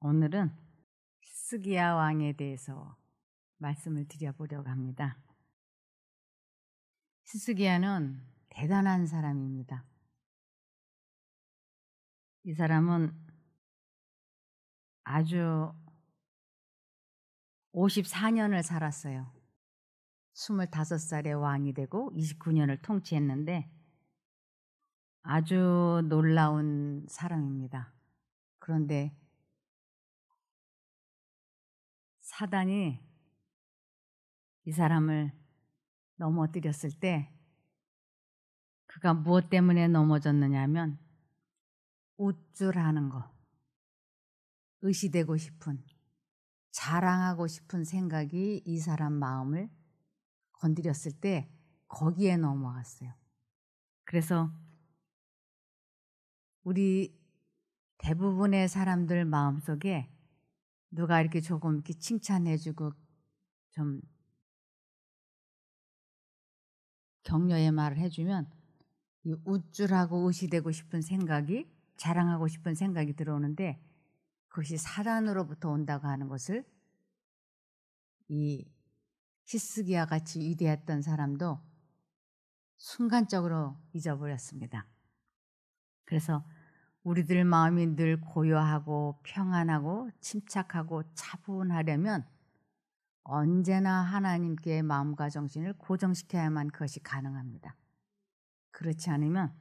오늘은 히스기야 왕에 대해서 말씀을 드려보려고 합니다. 히스기야는 대단한 사람입니다. 이 사람은 아주 54년을 살았어요. 25살에 왕이 되고 29년을 통치했는데 아주 놀라운 사람입니다. 그런데 사단이 이 사람을 넘어뜨렸을 때 그가 무엇 때문에 넘어졌느냐 하면 우쭐하는 거, 의시되고 싶은, 자랑하고 싶은 생각이 이 사람 마음을 건드렸을 때 거기에 넘어갔어요. 그래서 우리 대부분의 사람들 마음속에 누가 이렇게 조금 이렇게 칭찬해주고 좀 격려의 말을 해주면 이 우쭐하고 의시되고 싶은 생각이, 자랑하고 싶은 생각이 들어오는데 그것이 사단으로부터 온다고 하는 것을 이 히스기야 같이 위대했던 사람도 순간적으로 잊어버렸습니다. 그래서 우리들 마음이 늘 고요하고 평안하고 침착하고 차분하려면 언제나 하나님께 마음과 정신을 고정시켜야만 그것이 가능합니다. 그렇지 않으면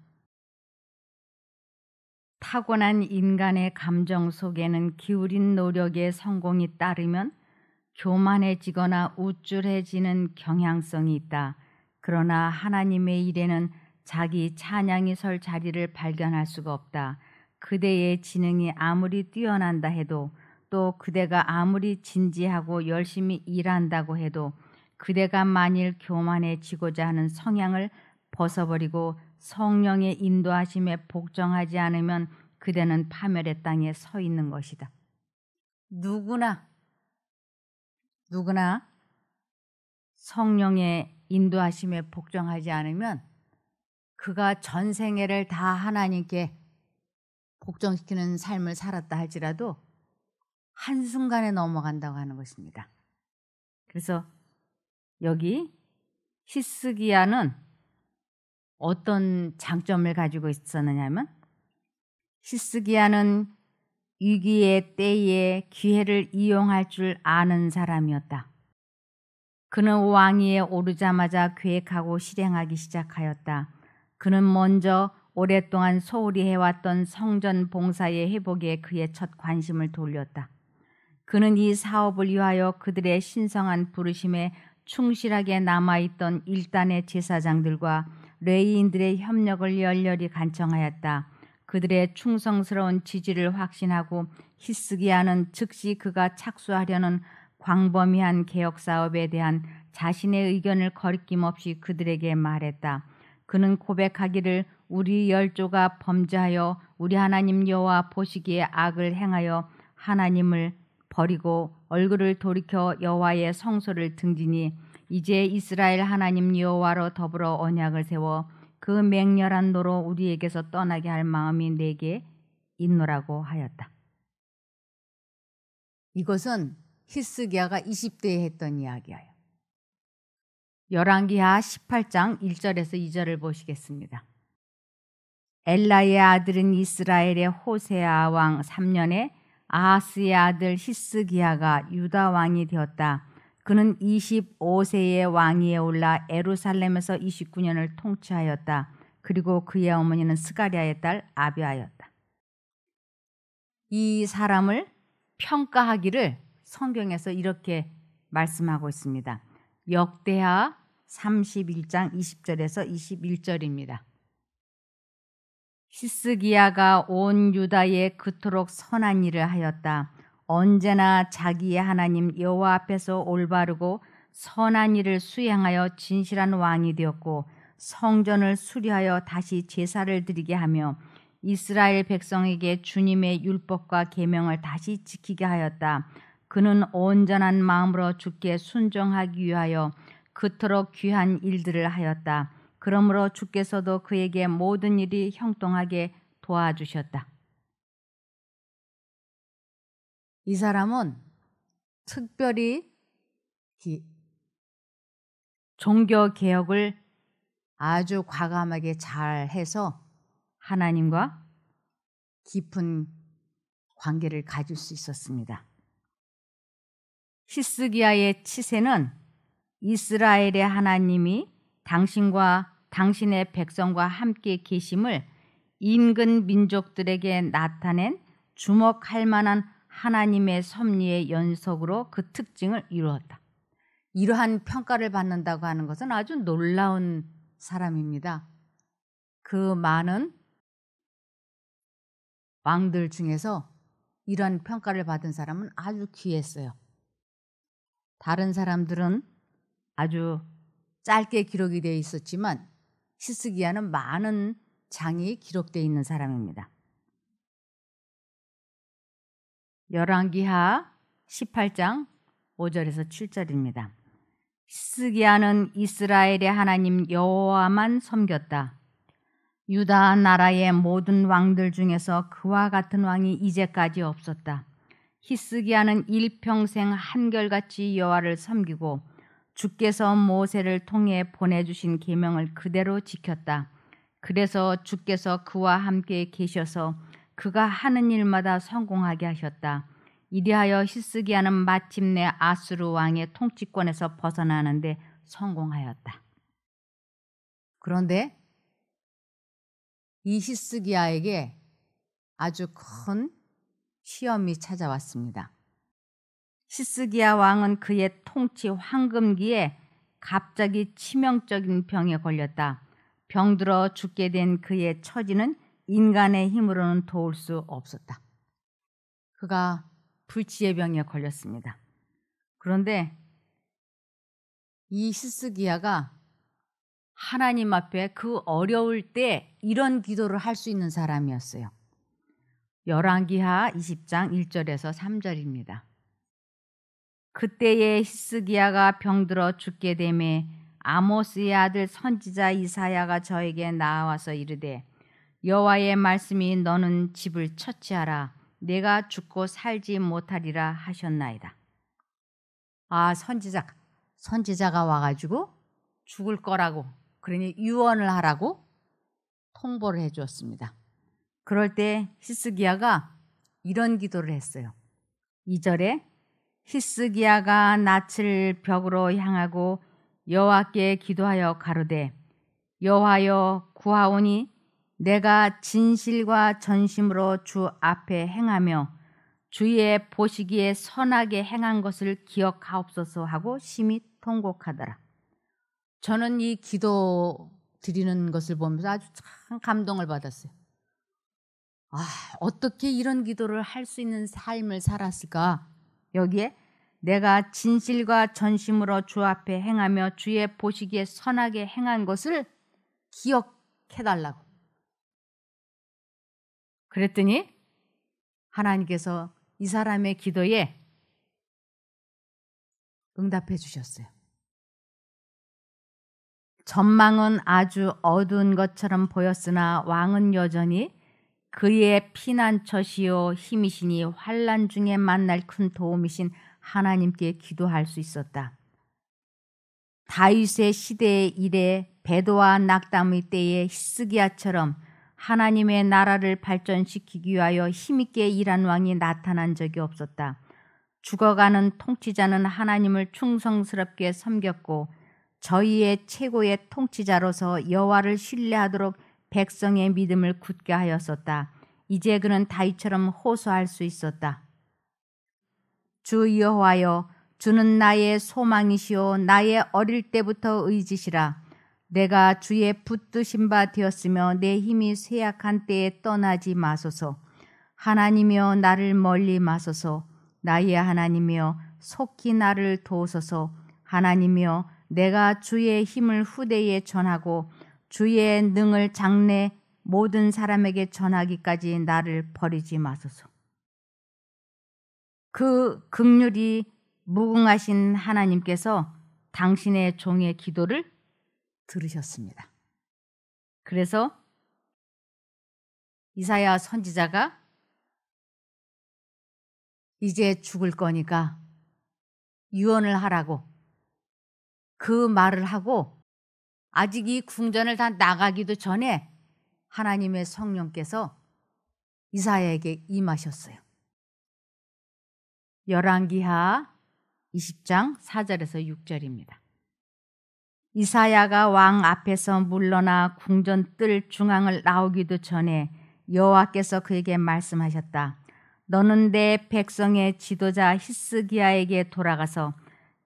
타고난 인간의 감정 속에는 기울인 노력의 성공이 따르면 교만해지거나 우쭐해지는 경향성이 있다. 그러나 하나님의 일에는 자기 찬양이 설 자리를 발견할 수가 없다. 그대의 지능이 아무리 뛰어난다 해도, 또 그대가 아무리 진지하고 열심히 일한다고 해도 그대가 만일 교만해지고자 하는 성향을 벗어버리고 성령의 인도하심에 복종하지 않으면 그대는 파멸의 땅에 서 있는 것이다. 누구나 성령의 인도하심에 복종하지 않으면 그가 전생애를 다 하나님께 복종시키는 삶을 살았다 할지라도 한순간에 넘어간다고 하는 것입니다. 그래서 여기 히스기야는 어떤 장점을 가지고 있었느냐 하면 히스기야는 위기의 때에 기회를 이용할 줄 아는 사람이었다. 그는 왕위에 오르자마자 계획하고 실행하기 시작하였다. 그는 먼저 오랫동안 소홀히 해왔던 성전 봉사의 회복에 그의 첫 관심을 돌렸다. 그는 이 사업을 위하여 그들의 신성한 부르심에 충실하게 남아있던 일단의 제사장들과 레위인들의 협력을 열렬히 간청하였다. 그들의 충성스러운 지지를 확신하고 히스기야는 즉시 그가 착수하려는 광범위한 개혁사업에 대한 자신의 의견을 거리낌없이 그들에게 말했다. 그는 고백하기를 우리 열조가 범죄하여 우리 하나님 여호와 보시기에 악을 행하여 하나님을 버리고 얼굴을 돌이켜 여호와의 성소를 등지니 이제 이스라엘 하나님 여호와로 더불어 언약을 세워 그 맹렬한 노로 우리에게서 떠나게 할 마음이 내게 있노라고 하였다. 이것은 히스기야가 20대에 했던 이야기예요. 열왕기하 18장 1절에서 2절을 보시겠습니다. 엘라의 아들은 이스라엘의 호세아 왕 3년에 아하스의 아들 히스기야가 유다 왕이 되었다. 그는 25세의 왕위에 올라 예루살렘에서 29년을 통치하였다. 그리고 그의 어머니는 스가랴의 딸 아비아였다. 이 사람을 평가하기를 성경에서 이렇게 말씀하고 있습니다. 역대하 31장 20절에서 21절입니다. 히스기야가 온 유다에 그토록 선한 일을 하였다. 언제나 자기의 하나님 여호와 앞에서 올바르고 선한 일을 수행하여 진실한 왕이 되었고 성전을 수리하여 다시 제사를 드리게 하며 이스라엘 백성에게 주님의 율법과 계명을 다시 지키게 하였다. 그는 온전한 마음으로 주께 순종하기 위하여 그토록 귀한 일들을 하였다. 그러므로 주께서도 그에게 모든 일이 형통하게 도와주셨다. 이 사람은 특별히 종교 개혁을 아주 과감하게 잘 해서 하나님과 깊은 관계를 가질 수 있었습니다. 히스기야의 치세는 이스라엘의 하나님이 당신과 당신의 백성과 함께 계심을 인근 민족들에게 나타낸 주목할 만한 하나님의 섭리의 연속으로 그 특징을 이루었다. 이러한 평가를 받는다고 하는 것은 아주 놀라운 사람입니다. 그 많은 왕들 중에서 이러한 평가를 받은 사람은 아주 귀했어요. 다른 사람들은 아주 짧게 기록이 되어 있었지만 히스기야는 많은 장이 기록되어 있는 사람입니다. 열왕기하 18장 5절에서 7절입니다. 히스기야는 이스라엘의 하나님 여호와만 섬겼다. 유다 나라의 모든 왕들 중에서 그와 같은 왕이 이제까지 없었다. 히스기야는 일평생 한결같이 여호와를 섬기고 주께서 모세를 통해 보내주신 계명을 그대로 지켰다. 그래서 주께서 그와 함께 계셔서 그가 하는 일마다 성공하게 하셨다. 이리하여 히스기야는 마침내 아수르 왕의 통치권에서 벗어나는데 성공하였다. 그런데 이 히스기야에게 아주 큰 시험이 찾아왔습니다. 히스기야 왕은 그의 통치 황금기에 갑자기 치명적인 병에 걸렸다. 병들어 죽게 된 그의 처지는 인간의 힘으로는 도울 수 없었다. 그가 불치의 병에 걸렸습니다. 그런데 이 히스기야가 하나님 앞에 그 어려울 때 이런 기도를 할 수 있는 사람이었어요. 열왕기하 20장 1절에서 3절입니다. 그때에 히스기야가 병들어 죽게 되매 아모스의 아들 선지자 이사야가 저에게 나와서 이르되 여호와의 말씀이 너는 집을 처치하라. 내가 죽고 살지 못하리라 하셨나이다. 선지자가 와가지고 죽을 거라고, 그러니 유언을 하라고 통보를 해 주었습니다. 그럴 때 히스기야가 이런 기도를 했어요. 2절에 히스기야가 낯을 벽으로 향하고 여호와께 기도하여 가로되 여호와여 구하오니 내가 진실과 전심으로 주 앞에 행하며 주의 보시기에 선하게 행한 것을 기억하옵소서 하고 심히 통곡하더라. 저는 이 기도 드리는 것을 보면서 아주 참 감동을 받았어요. 어떻게 이런 기도를 할 수 있는 삶을 살았을까? 여기에 내가 진실과 전심으로 주 앞에 행하며 주의 보시기에 선하게 행한 것을 기억해달라고. 그랬더니 하나님께서 이 사람의 기도에 응답해 주셨어요. 전망은 아주 어두운 것처럼 보였으나 왕은 여전히 그의 피난처시요 힘이시니 환난 중에 만날 큰 도움이신 하나님께 기도할 수 있었다. 다윗의 시대의 일에 배도와 낙담의 때에 히스기야처럼 하나님의 나라를 발전시키기 위하여 힘있게 일한 왕이 나타난 적이 없었다. 죽어가는 통치자는 하나님을 충성스럽게 섬겼고 저희의 최고의 통치자로서 여호와를 신뢰하도록 백성의 믿음을 굳게 하였었다. 이제 그는 다윗처럼 호소할 수 있었다. 주 여호와여, 주는 나의 소망이시오 나의 어릴 때부터 의지시라. 내가 주의 붙드신 바 되었으며 내 힘이 쇠약한 때에 떠나지 마소서. 하나님이여 나를 멀리 마소서. 나의 하나님이여 속히 나를 도우소서. 하나님이여 내가 주의 힘을 후대에 전하고 주의 능을 장래 모든 사람에게 전하기까지 나를 버리지 마소서. 그 긍휼이 무궁하신 하나님께서 당신의 종의 기도를 들으셨습니다. 그래서 이사야 선지자가 이제 죽을 거니까 유언을 하라고 그 말을 하고 아직 이 궁전을 다 나가기도 전에 하나님의 성령께서 이사야에게 임하셨어요. 열왕기하 20장 4절에서 6절입니다. 이사야가 왕 앞에서 물러나 궁전 뜰 중앙을 나오기도 전에 여호와께서 그에게 말씀하셨다. 너는 내 백성의 지도자 히스기야에게 돌아가서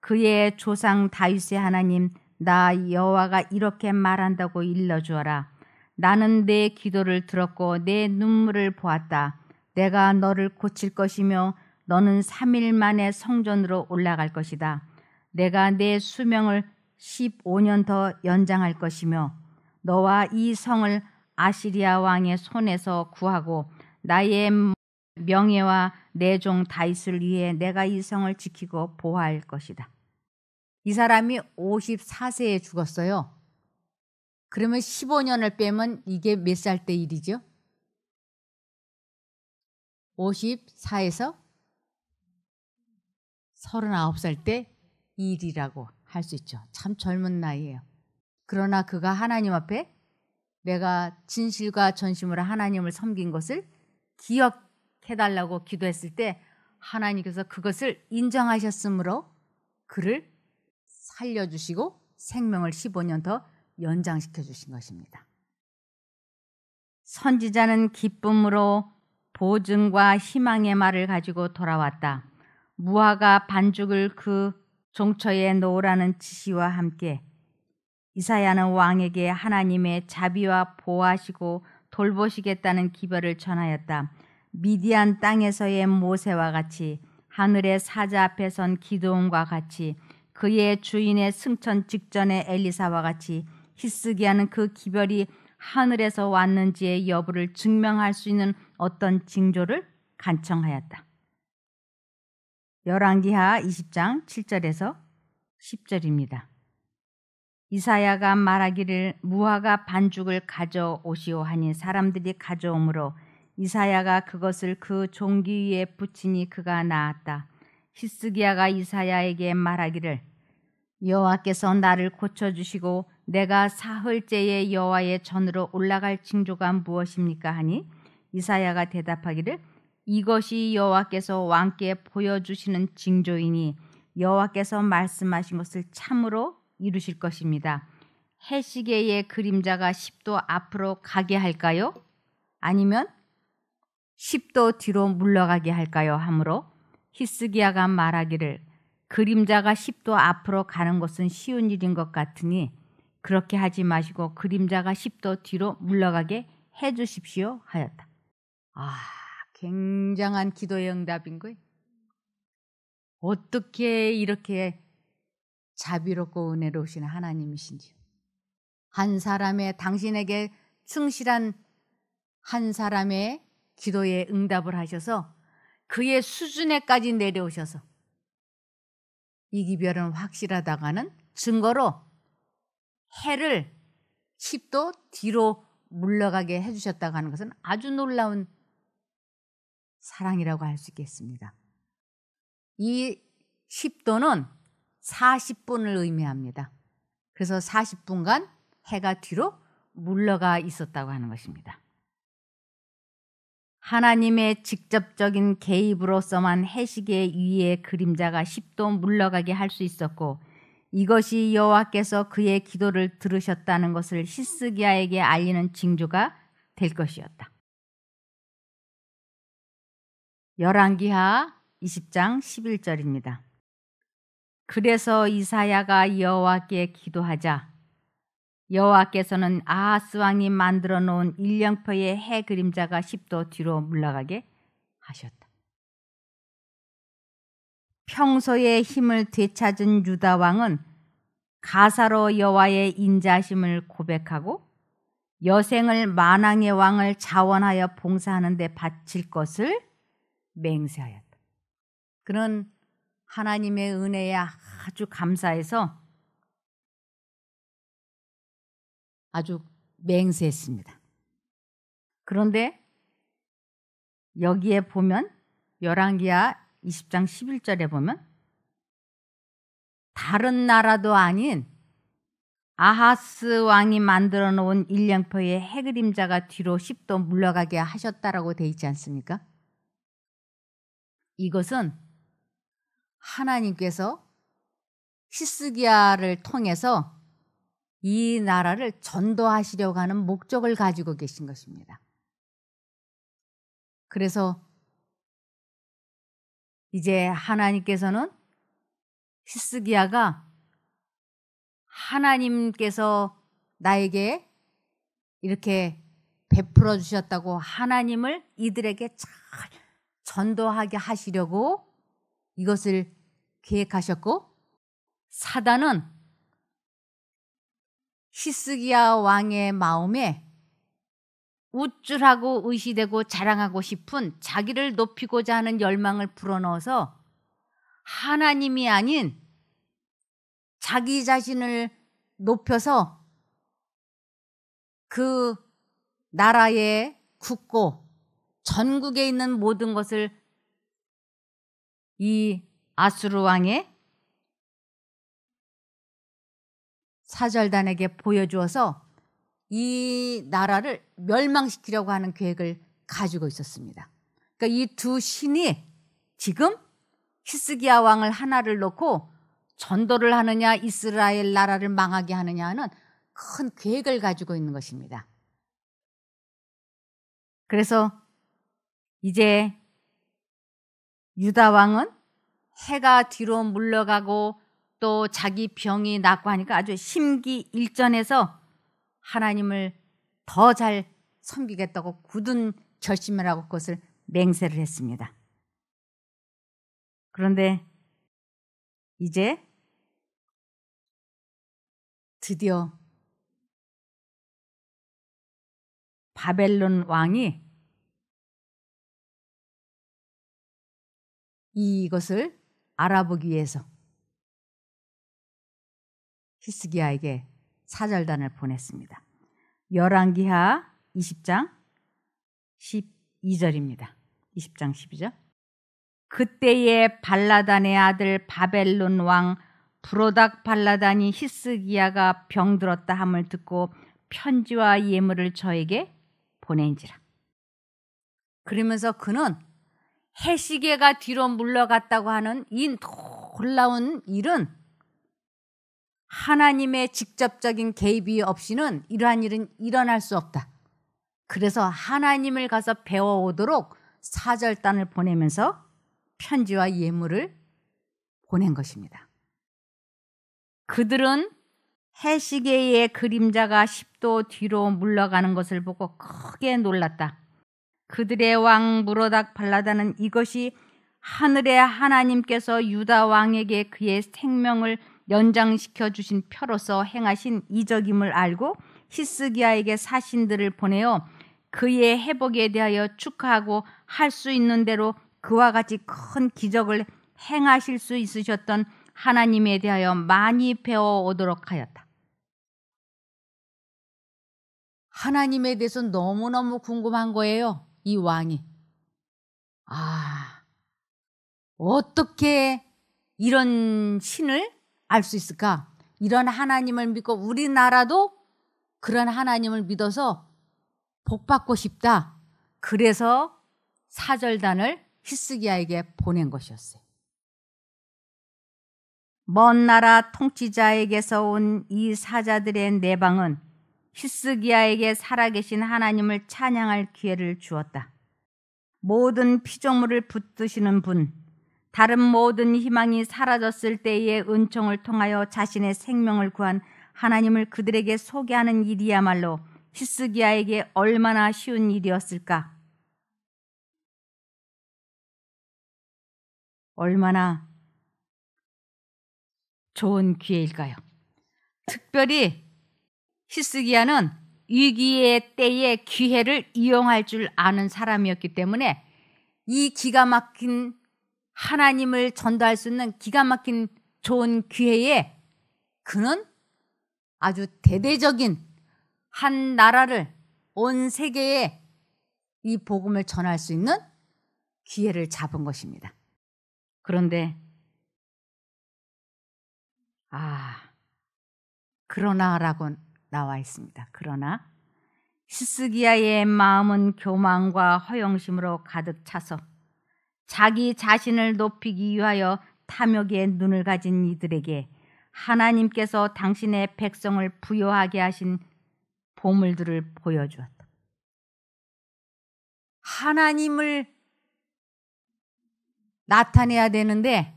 그의 조상 다윗의 하나님 나 여호와가 이렇게 말한다고 일러주어라. 나는 내 기도를 들었고 내 눈물을 보았다. 내가 너를 고칠 것이며 너는 3일 만에 성전으로 올라갈 것이다. 내가 내 수명을 15년 더 연장할 것이며 너와 이 성을 아시리아 왕의 손에서 구하고 나의 명예와 내 종 다윗을 위해 내가 이 성을 지키고 보호할 것이다. 이 사람이 54세에 죽었어요. 그러면 15년을 빼면 이게 몇 살 때 일이죠? 54에서 39살 때 일이라고 할 수 있죠. 참 젊은 나이예요. 그러나 그가 하나님 앞에 내가 진실과 전심으로 하나님을 섬긴 것을 기억해달라고 기도했을 때 하나님께서 그것을 인정하셨으므로 그를 살려주시고 생명을 15년 더 연장시켜 주신 것입니다. 선지자는 기쁨으로 보증과 희망의 말을 가지고 돌아왔다. 무화과 반죽을 그 종처에 놓으라는 지시와 함께 이사야는 왕에게 하나님의 자비와 보호하시고 돌보시겠다는 기별을 전하였다. 미디안 땅에서의 모세와 같이 하늘의 사자 앞에 선 기드온과 같이 그의 주인의 승천 직전의 엘리사와 같이 히스기야는 그 기별이 하늘에서 왔는지의 여부를 증명할 수 있는 어떤 징조를 간청하였다. 열왕기하 20장 7절에서 10절입니다. 이사야가 말하기를 무화과 반죽을 가져오시오 하니 사람들이 가져오므로 이사야가 그것을 그 종기 위에 붙이니 그가 나았다. 히스기야가 이사야에게 말하기를 여호와께서 나를 고쳐주시고 내가 사흘째에 여호와의 전으로 올라갈 징조가 무엇입니까 하니 이사야가 대답하기를 이것이 여호와께서 왕께 보여주시는 징조이니 여호와께서 말씀하신 것을 참으로 이루실 것입니다. 해시계의 그림자가 10도 앞으로 가게 할까요? 아니면 10도 뒤로 물러가게 할까요? 하므로 히스기야가 말하기를 그림자가 10도 앞으로 가는 것은 쉬운 일인 것 같으니 그렇게 하지 마시고 그림자가 10도 뒤로 물러가게 해 주십시오 하였다. 굉장한 기도의 응답인 거예요. 어떻게 이렇게 자비롭고 은혜로우신 하나님이신지. 한 사람의 당신에게 충실한 한 사람의 기도에 응답을 하셔서 그의 수준에까지 내려오셔서 이 기별은 확실하다가는 증거로 해를 10도 뒤로 물러가게 해주셨다고 하는 것은 아주 놀라운 사랑이라고 할 수 있겠습니다. 이 10도는 40분을 의미합니다. 그래서 40분간 해가 뒤로 물러가 있었다고 하는 것입니다. 하나님의 직접적인 개입으로서만 해시계 위의 그림자가 10도 물러가게 할 수 있었고 이것이 여호와께서 그의 기도를 들으셨다는 것을 히스기야에게 알리는 징조가 될 것이었다. 열왕기하 20장 11절입니다. 그래서 이사야가 여호와께 기도하자 여호와께서는 아하스 왕이 만들어 놓은 일령표의 해 그림자가 10도 뒤로 물러가게 하셨다. 평소의 힘을 되찾은 유다 왕은 가사로 여호와의 인자하심을 고백하고 여생을 만왕의 왕을 자원하여 봉사하는 데 바칠 것을 맹세하였다. 그는 하나님의 은혜에 아주 감사해서 아주 맹세했습니다. 그런데 여기에 보면 열왕기하 20장 11절에 보면 다른 나라도 아닌 아하스 왕이 만들어 놓은 일령표의 해그림자가 뒤로 10도 물러가게 하셨다라고 돼 있지 않습니까? 이것은 하나님께서 히스기야를 통해서 이 나라를 전도하시려고 하는 목적을 가지고 계신 것입니다. 그래서 이제 하나님께서는 히스기야가 하나님께서 나에게 이렇게 베풀어 주셨다고 하나님을 이들에게 잘 전도하게 하시려고 이것을 계획하셨고, 사단은 히스기야 왕의 마음에 우쭐하고 의시되고 자랑하고 싶은 자기를 높이고자 하는 열망을 불어넣어서 하나님이 아닌 자기 자신을 높여서 그 나라에 굳고 전국에 있는 모든 것을 이 아수르 왕의 사절단에게 보여주어서 이 나라를 멸망시키려고 하는 계획을 가지고 있었습니다. 그러니까 이 두 신이 지금 히스기야 왕을 하나를 놓고 전도를 하느냐 이스라엘 나라를 망하게 하느냐 하는 큰 계획을 가지고 있는 것입니다. 그래서 이제 유다 왕은 해가 뒤로 물러가고 또 자기 병이 낫고 하니까 아주 심기일전해서 하나님을 더 잘 섬기겠다고 굳은 결심을 하고 그것을 맹세를 했습니다. 그런데 이제 드디어 바벨론 왕이 이것을 알아보기 위해서 히스기야에게 사절단을 보냈습니다. 열왕기하 20장 12절입니다. 20장 12절. 그때에 발라단의 아들 바벨론 왕 브로닥 발라단이 히스기야가 병들었다 함을 듣고 편지와 예물을 저에게 보낸지라. 그러면서 그는 해시계가 뒤로 물러갔다고 하는 이 놀라운 일은 하나님의 직접적인 개입이 없이는 이러한 일은 일어날 수 없다. 그래서 하나님을 가서 배워오도록 사절단을 보내면서 편지와 예물을 보낸 것입니다. 그들은 해시계의 그림자가 10도 뒤로 물러가는 것을 보고 크게 놀랐다. 그들의 왕 브로닥 발라단은 이것이 하늘의 하나님께서 유다 왕에게 그의 생명을 연장시켜 주신 표로서 행하신 이적임을 알고 히스기야에게 사신들을 보내어 그의 회복에 대하여 축하하고 할 수 있는 대로 그와 같이 큰 기적을 행하실 수 있으셨던 하나님에 대하여 많이 배워오도록 하였다. 하나님에 대해서 너무너무 궁금한 거예요. 이 왕이. 어떻게 이런 신을 알 수 있을까? 이런 하나님을 믿고 우리나라도 그런 하나님을 믿어서 복받고 싶다. 그래서 사절단을 히스기야에게 보낸 것이었어요. 먼 나라 통치자에게서 온 이 사자들의 내방은 히스기야에게 살아계신 하나님을 찬양할 기회를 주었다. 모든 피조물을 붙드시는 분, 다른 모든 희망이 사라졌을 때의 은총을 통하여 자신의 생명을 구한 하나님을 그들에게 소개하는 일이야말로 히스기야에게 얼마나 쉬운 일이었을까? 얼마나 좋은 기회일까요? 특별히 히스기야는 위기의 때에 기회를 이용할 줄 아는 사람이었기 때문에 이 기가 막힌 하나님을 전도할 수 있는 기가 막힌 좋은 기회에 그는 아주 대대적인 한 나라를 온 세계에 이 복음을 전할 수 있는 기회를 잡은 것입니다. 그런데 그러나라고 나와 있습니다. 그러나 히스기야의 마음은 교만과 허영심으로 가득 차서 자기 자신을 높이기 위하여 탐욕의 눈을 가진 이들에게 하나님께서 당신의 백성을 부요하게 하신 보물들을 보여주었다. 하나님을 나타내야 되는데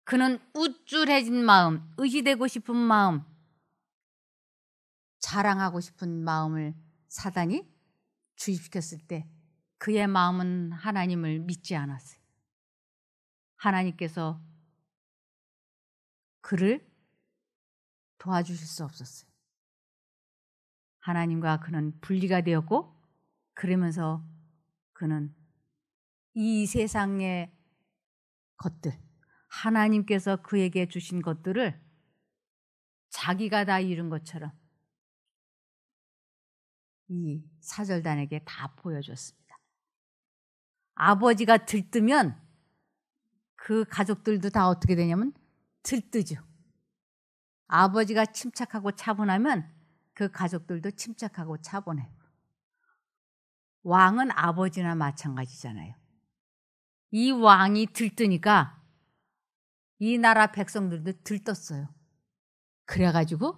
그는 우쭐해진 마음, 의지되고 싶은 마음, 자랑하고 싶은 마음을 사단이 주입시켰을 때 그의 마음은 하나님을 믿지 않았어요. 하나님께서 그를 도와주실 수 없었어요. 하나님과 그는 분리가 되었고, 그러면서 그는 이 세상의 것들, 하나님께서 그에게 주신 것들을 자기가 다 이룬 것처럼 이 사절단에게 다 보여줬습니다. 아버지가 들뜨면 그 가족들도 다 어떻게 되냐면 들뜨죠. 아버지가 침착하고 차분하면 그 가족들도 침착하고 차분해요. 왕은 아버지나 마찬가지잖아요. 이 왕이 들뜨니까 이 나라 백성들도 들떴어요. 그래가지고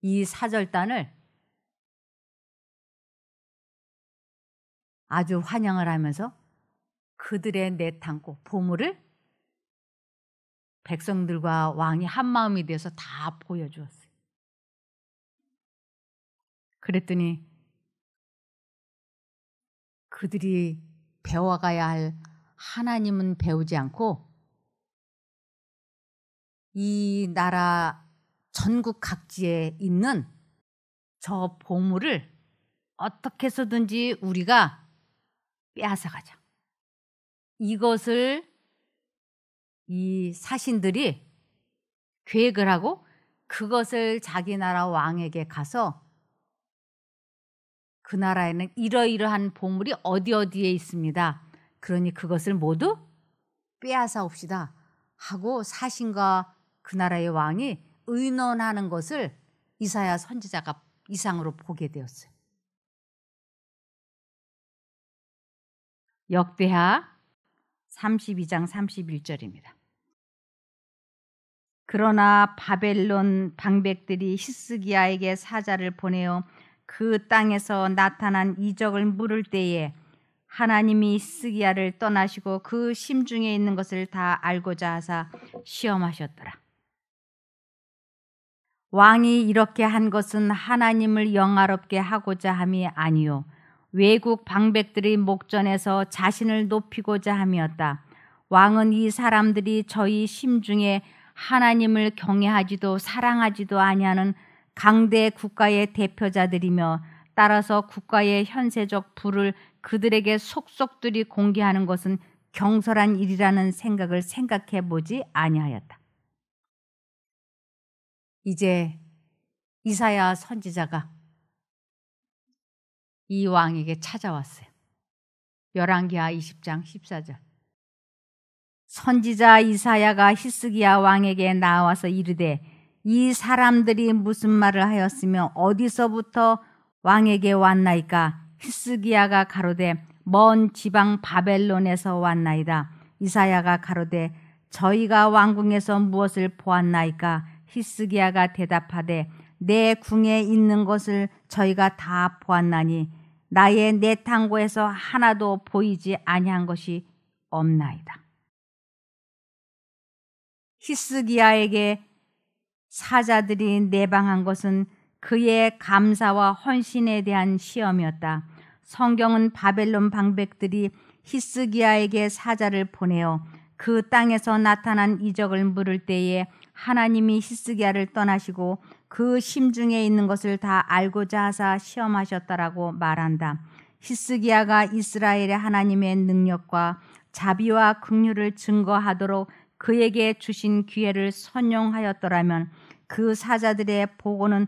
이 사절단을 아주 환영을 하면서 그들의 내탕고 보물을 백성들과 왕이 한마음이 돼서 다 보여주었어요. 그랬더니 그들이 배워가야 할 하나님은 배우지 않고 이 나라 전국 각지에 있는 저 보물을 어떻게 해서든지 우리가 빼앗아가자. 이것을 이 사신들이 계획을 하고 그것을 자기 나라 왕에게 가서 그 나라에는 이러이러한 보물이 어디에 있습니다. 그러니 그것을 모두 빼앗아 옵시다 하고 사신과 그 나라의 왕이 의논하는 것을 이사야 선지자가 이상으로 보게 되었어요. 역대하 32장 31절입니다. 그러나 바벨론 방백들이 히스기야에게 사자를 보내어 그 땅에서 나타난 이적을 물을 때에 하나님이 히스기야를 떠나시고 그 심중에 있는 것을 다 알고자 하사 시험하셨더라. 왕이 이렇게 한 것은 하나님을 영화롭게 하고자 함이 아니요 외국 방백들의 목전에서 자신을 높이고자 함이었다. 왕은 이 사람들이 저희 심중에 하나님을 경외하지도 사랑하지도 아니하는 강대 국가의 대표자들이며 따라서 국가의 현세적 부를 그들에게 속속들이 공개하는 것은 경솔한 일이라는 생각을 생각해 보지 아니하였다. 이제 이사야 선지자가 이 왕에게 찾아왔어요. 열왕기하 20장 14절. 선지자 이사야가 히스기야 왕에게 나와서 이르되 이 사람들이 무슨 말을 하였으며 어디서부터 왕에게 왔나이까? 히스기야가 가로되 먼 지방 바벨론에서 왔나이다. 이사야가 가로되 저희가 왕궁에서 무엇을 보았나이까? 히스기야가 대답하되 내 궁에 있는 것을 저희가 다 보았나니 나의 내탕고에서 하나도 보이지 아니한 것이 없나이다. 히스기야에게 사자들이 내방한 것은 그의 감사와 헌신에 대한 시험이었다. 성경은 바벨론 방백들이 히스기야에게 사자를 보내어 그 땅에서 나타난 이적을 물을 때에 하나님이 히스기야를 떠나시고 그 심중에 있는 것을 다 알고자 하사 시험하셨다라고 말한다. 히스기야가 이스라엘의 하나님의 능력과 자비와 긍휼을 증거하도록 그에게 주신 기회를 선용하였더라면 그 사자들의 보고는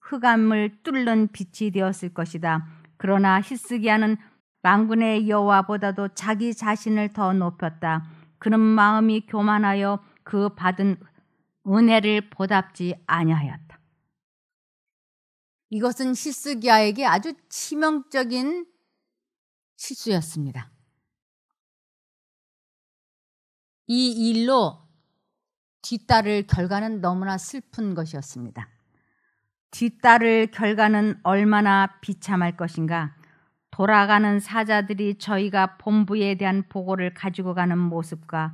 흑암을 뚫는 빛이 되었을 것이다. 그러나 히스기야는 만군의 여호와보다도 자기 자신을 더 높였다. 그는 마음이 교만하여 그 받은 은혜를 보답지 아니하였다. 이것은 히스기야에게 아주 치명적인 실수였습니다. 이 일로 뒤따를 결과는 너무나 슬픈 것이었습니다. 뒤따를 결과는 얼마나 비참할 것인가. 돌아가는 사자들이 저희가 본부에 대한 보고를 가지고 가는 모습과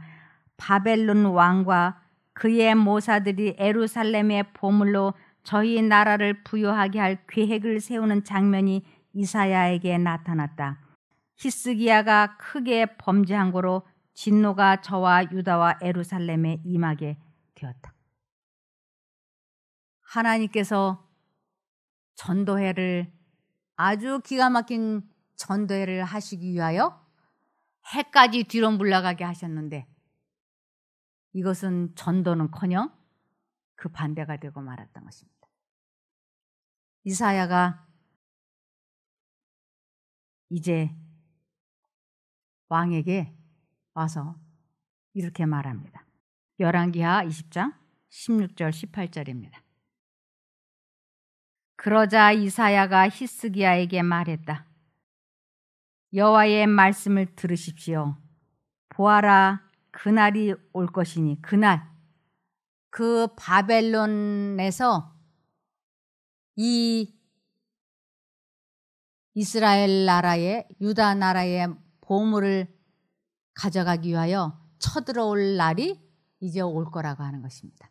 바벨론 왕과 그의 모사들이 예루살렘의 보물로 저희 나라를 부여하게 할 계획을 세우는 장면이 이사야에게 나타났다. 히스기야가 크게 범죄한 고로 진노가 저와 유다와 예루살렘에 임하게 되었다. 하나님께서 전도회를 아주 기가 막힌 전도회를 하시기 위하여 해까지 뒤로 물러가게 하셨는데 이것은 전도는커녕 그 반대가 되고 말았던 것입니다. 이사야가 이제 왕에게 와서 이렇게 말합니다. 열왕기하 20장 16절 18절입니다. 그러자 이사야가 히스기야에게 말했다. 여호와의 말씀을 들으십시오. 보아라, 그날이 올 것이니 그날 그 바벨론에서 이 이스라엘 나라의 유다 나라의 보물을 가져가기 위하여 쳐들어올 날이 이제 올 거라고 하는 것입니다.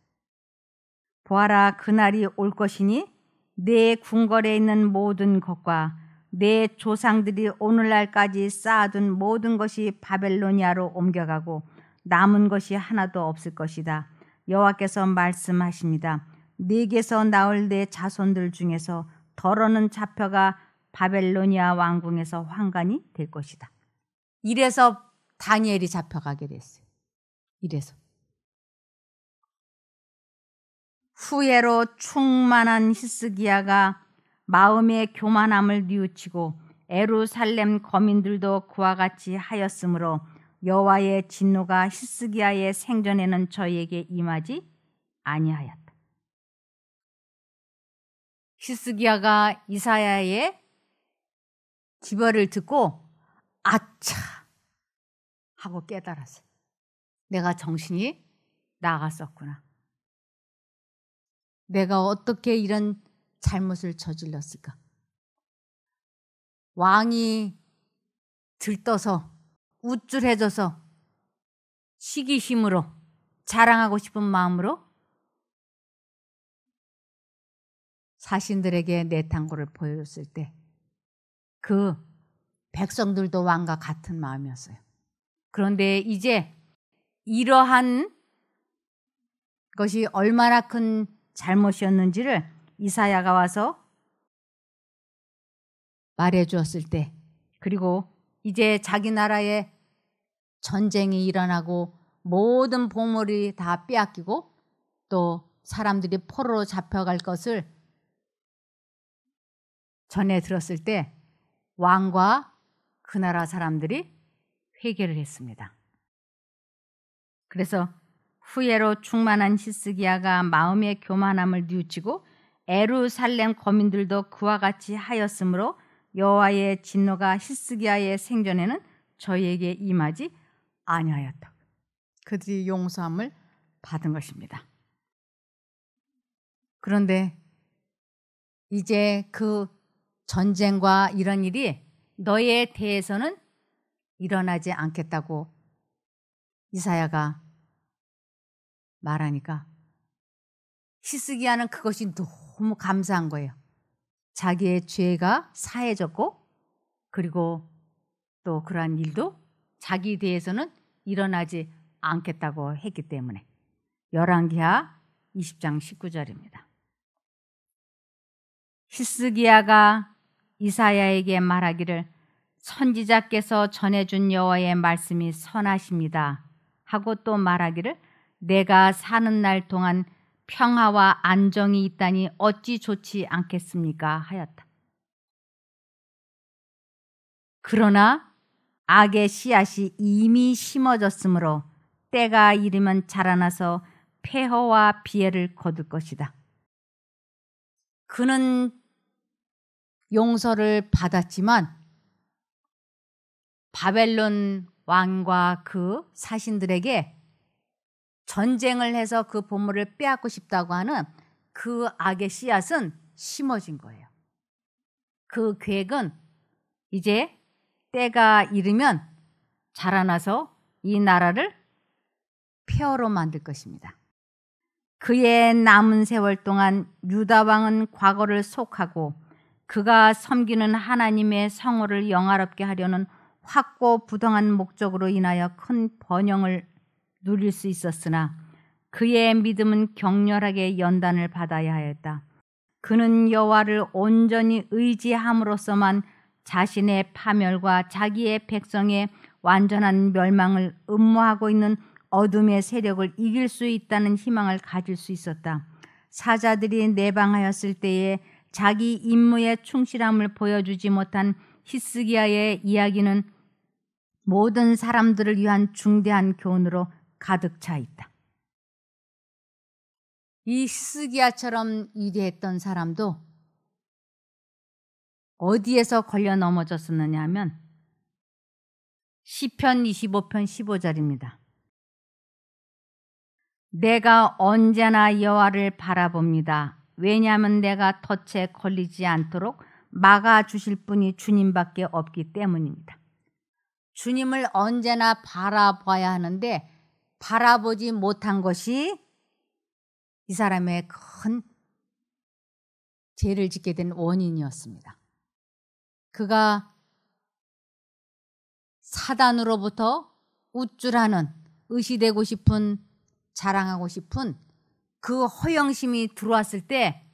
보아라, 그날이 올 것이니 내 궁궐에 있는 모든 것과 내 조상들이 오늘날까지 쌓아둔 모든 것이 바벨로니아로 옮겨가고 남은 것이 하나도 없을 것이다. 여호와께서 말씀하십니다. 네게서 나올 내 자손들 중에서 덜어는 잡혀가 바벨로니아 왕궁에서 환관이 될 것이다. 이래서 다니엘이 잡혀가게 됐어요. 이래서. 후회로 충만한 히스기야가 마음의 교만함을 뉘우치고 예루살렘 거민들도 그와 같이 하였으므로 여호와의 진노가 히스기야의 생전에는 저희에게 임하지 아니하였다. 히스기야가 이사야의 기별을 듣고 아차 하고 깨달았어요. 내가 정신이 나갔었구나. 내가 어떻게 이런 잘못을 저질렀을까? 왕이 들떠서 우쭐해져서 시기심으로 자랑하고 싶은 마음으로 사신들에게 내 탕고를 보여줬을 때 그 백성들도 왕과 같은 마음이었어요. 그런데 이제 이러한 것이 얼마나 큰 잘못이었는지를 이사야가 와서 말해 주었을 때, 그리고 이제 자기 나라에 전쟁이 일어나고 모든 보물이 다 빼앗기고 또 사람들이 포로로 잡혀갈 것을 전해 들었을 때 왕과 그 나라 사람들이 회개를 했습니다. 그래서 후회로 충만한 히스기야가 마음의 교만함을 뉘우치고 예루살렘 거민들도 그와 같이 하였으므로 여호와의 진노가 히스기야의 생전에는 저희에게 임하지 아니하였다. 그들이 용서함을 받은 것입니다. 그런데 이제 그 전쟁과 이런 일이 너에 대해서는 일어나지 않겠다고 이사야가 말하니까 히스기야는 그것이 너무 감사한 거예요. 자기의 죄가 사해졌고 그리고 또 그러한 일도 자기 대해서는 일어나지 않겠다고 했기 때문에. 열왕기하 20장 19절입니다. 히스기야가 이사야에게 말하기를 선지자께서 전해준 여호와의 말씀이 선하십니다 하고 또 말하기를 내가 사는 날 동안 평화와 안정이 있다니 어찌 좋지 않겠습니까 하였다. 그러나 악의 씨앗이 이미 심어졌으므로 때가 이르면 자라나서 폐허와 비애를 거둘 것이다. 그는 용서를 받았지만 바벨론 왕과 그 사신들에게 전쟁을 해서 그 보물을 빼앗고 싶다고 하는 그 악의 씨앗은 심어진 거예요. 그 계획은 이제 때가 이르면 자라나서 이 나라를 폐허로 만들 것입니다. 그의 남은 세월 동안 유다 왕은 과거를 속하고 그가 섬기는 하나님의 성호를 영화롭게 하려는 확고부동한 목적으로 인하여 큰 번영을 누릴 수 있었으나 그의 믿음은 격렬하게 연단을 받아야 하였다. 그는 여호와를 온전히 의지함으로써만 자신의 파멸과 자기의 백성의 완전한 멸망을 음모하고 있는 어둠의 세력을 이길 수 있다는 희망을 가질 수 있었다. 사자들이 내방하였을 때에 자기 임무에 충실함을 보여주지 못한 히스기야의 이야기는 모든 사람들을 위한 중대한 교훈으로 가득 차 있다. 이 히스기야처럼 위대했던 사람도 어디에서 걸려 넘어졌었느냐 하면 시편 25편 15절입니다. 내가 언제나 여호와를 바라봅니다. 왜냐하면 내가 덫에 걸리지 않도록 막아주실 분이 주님밖에 없기 때문입니다. 주님을 언제나 바라봐야 하는데 바라보지 못한 것이 이 사람의 큰 죄를 짓게 된 원인이었습니다. 그가 사단으로부터 우쭐하는 의시되고 싶은 자랑하고 싶은 그 허영심이 들어왔을 때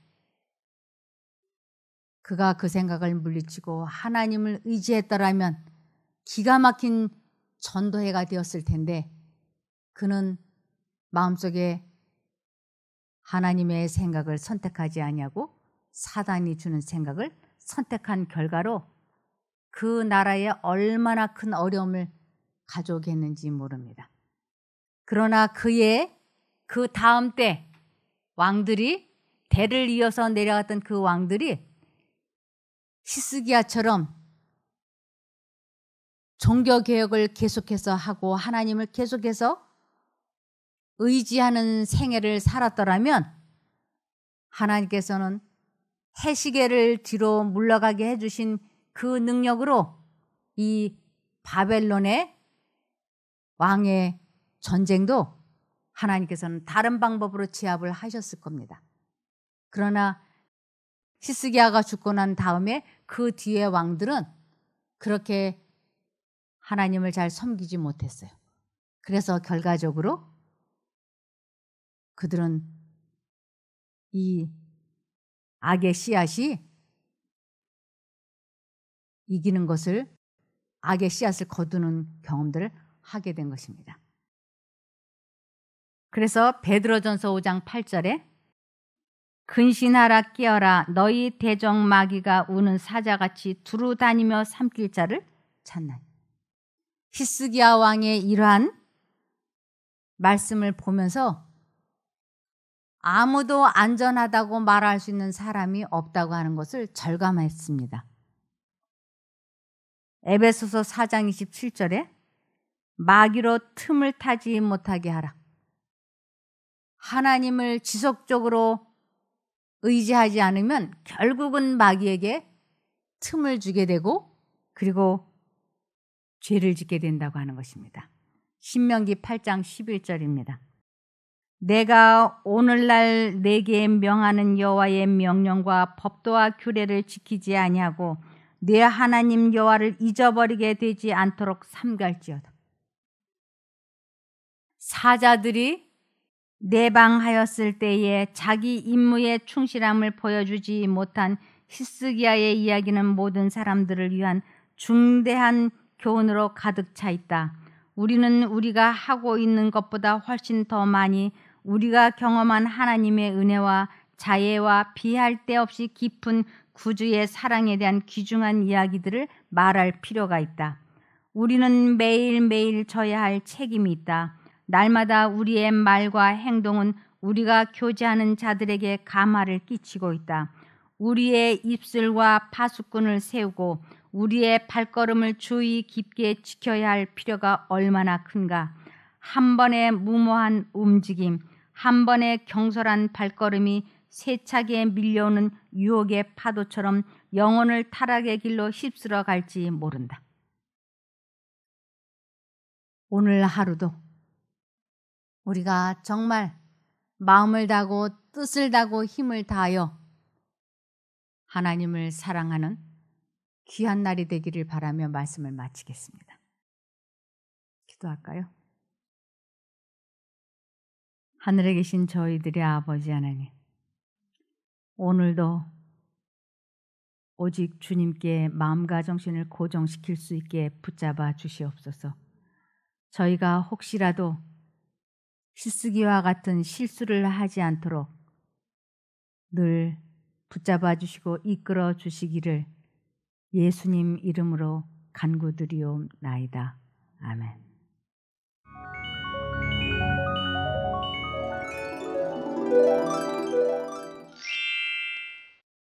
그가 그 생각을 물리치고 하나님을 의지했더라면 기가 막힌 전도회가 되었을 텐데 그는 마음속에 하나님의 생각을 선택하지 아니하고 사단이 주는 생각을 선택한 결과로 그 나라에 얼마나 큰 어려움을 가져오게 했는지 모릅니다. 그러나 그의 그 다음 때 왕들이 대를 이어서 내려갔던 그 왕들이 히스기야처럼 종교개혁을 계속해서 하고 하나님을 계속해서 의지하는 생애를 살았더라면 하나님께서는 해시계를 뒤로 물러가게 해주신 그 능력으로 이 바벨론의 왕의 전쟁도 하나님께서는 다른 방법으로 제압을 하셨을 겁니다. 그러나 히스기야가 죽고 난 다음에 그 뒤에 왕들은 그렇게 하나님을 잘 섬기지 못했어요. 그래서 결과적으로 그들은 이 악의 씨앗이 이기는 것을 악의 씨앗을 거두는 경험들을 하게 된 것입니다. 그래서 베드로전서 5장 8절에 근신하라 깨어라 너희 대적 마귀가 우는 사자같이 두루 다니며 삼킬 자를 찾나니. 히스기야 왕의 이러한 말씀을 보면서 아무도 안전하다고 말할 수 있는 사람이 없다고 하는 것을 절감했습니다. 에베소서 4장 27절에 마귀로 틈을 타지 못하게 하라. 하나님을 지속적으로 의지하지 않으면 결국은 마귀에게 틈을 주게 되고 그리고 죄를 짓게 된다고 하는 것입니다. 신명기 8장 11절입니다. 내가 오늘날 내게 명하는 여호와의 명령과 법도와 규례를 지키지 아니하고 내 하나님 여호와를 잊어버리게 되지 않도록 삼갈지어다. 사자들이 내방하였을 때에 자기 임무에 충실함을 보여주지 못한 히스기야의 이야기는 모든 사람들을 위한 중대한 교훈으로 가득 차 있다. 우리는 우리가 하고 있는 것보다 훨씬 더 많이 우리가 경험한 하나님의 은혜와 자애와 비할 데 없이 깊은 구주의 사랑에 대한 귀중한 이야기들을 말할 필요가 있다. 우리는 매일매일 져야 할 책임이 있다. 날마다 우리의 말과 행동은 우리가 교제하는 자들에게 감화를 끼치고 있다. 우리의 입술과 파수꾼을 세우고 우리의 발걸음을 주의 깊게 지켜야 할 필요가 얼마나 큰가. 한 번의 무모한 움직임, 한 번의 경솔한 발걸음이 세차게 밀려오는 유혹의 파도처럼 영혼을 타락의 길로 휩쓸어 갈지 모른다. 오늘 하루도 우리가 정말 마음을 다하고 뜻을 다하고 힘을 다하여 하나님을 사랑하는 귀한 날이 되기를 바라며 말씀을 마치겠습니다. 기도할까요? 하늘에 계신 저희들의 아버지 하나님, 오늘도 오직 주님께 마음과 정신을 고정시킬 수 있게 붙잡아 주시옵소서. 저희가 혹시라도 실수기와 같은 실수를 하지 않도록 늘 붙잡아 주시고 이끌어 주시기를 예수님 이름으로 간구드리옵나이다. 아멘.